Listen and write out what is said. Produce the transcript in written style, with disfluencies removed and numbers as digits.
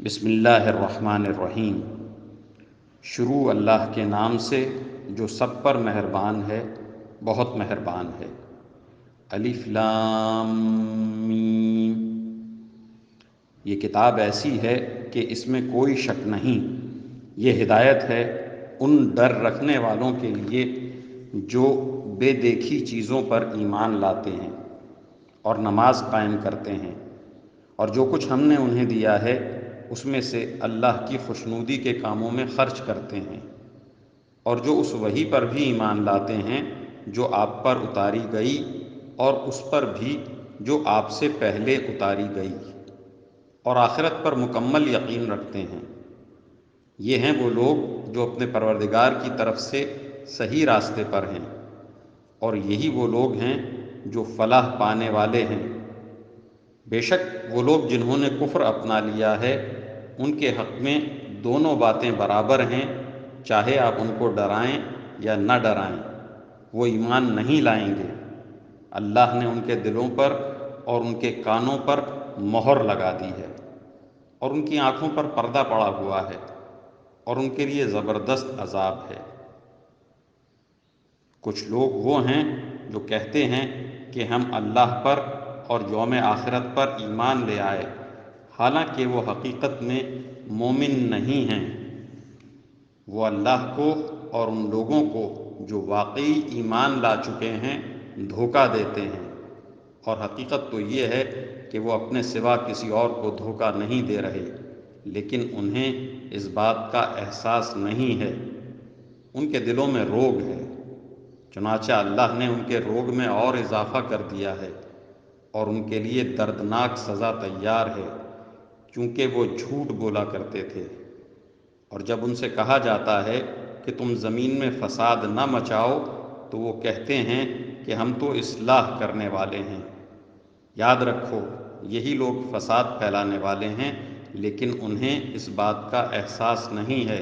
بسم اللہ الرحمن الرحیم۔ شروع اللہ کے نام سے جو سب پر مہربان ہے، بہت مہربان ہے۔ الف لام میم۔ یہ کتاب ایسی ہے کہ اس میں کوئی شک نہیں، یہ ہدایت ہے ان ڈر رکھنے والوں کے لیے جو بے دیکھی چیزوں پر ایمان لاتے ہیں اور نماز قائم کرتے ہیں، اور جو کچھ ہم نے انہیں دیا ہے اس میں سے اللہ کی خوشنودی کے کاموں میں خرچ کرتے ہیں، اور جو اس وحی پر بھی ایمان لاتے ہیں جو آپ پر اتاری گئی، اور اس پر بھی جو آپ سے پہلے اتاری گئی، اور آخرت پر مکمل یقین رکھتے ہیں۔ یہ ہیں وہ لوگ جو اپنے پروردگار کی طرف سے صحیح راستے پر ہیں، اور یہی وہ لوگ ہیں جو فلاح پانے والے ہیں۔ بے شک وہ لوگ جنہوں نے کفر اپنا لیا ہے، ان کے حق میں دونوں باتیں برابر ہیں، چاہے آپ ان کو ڈرائیں یا نہ ڈرائیں، وہ ایمان نہیں لائیں گے۔ اللہ نے ان کے دلوں پر اور ان کے کانوں پر مہر لگا دی ہے، اور ان کی آنکھوں پر پردہ پڑا ہوا ہے، اور ان کے لیے زبردست عذاب ہے۔ کچھ لوگ وہ ہیں جو کہتے ہیں کہ ہم اللہ پر اور یوم آخرت پر ایمان لے آئے، حالانکہ وہ حقیقت میں مومن نہیں ہیں۔ وہ اللہ کو اور ان لوگوں کو جو واقعی ایمان لا چکے ہیں دھوکہ دیتے ہیں، اور حقیقت تو یہ ہے کہ وہ اپنے سوا کسی اور کو دھوکہ نہیں دے رہے، لیکن انہیں اس بات کا احساس نہیں ہے۔ ان کے دلوں میں روگ ہے، چنانچہ اللہ نے ان کے روگ میں اور اضافہ کر دیا ہے، اور ان کے لیے دردناک سزا تیار ہے، کیونکہ وہ جھوٹ بولا کرتے تھے۔ اور جب ان سے کہا جاتا ہے کہ تم زمین میں فساد نہ مچاؤ، تو وہ کہتے ہیں کہ ہم تو اصلاح کرنے والے ہیں۔ یاد رکھو، یہی لوگ فساد پھیلانے والے ہیں، لیکن انہیں اس بات کا احساس نہیں ہے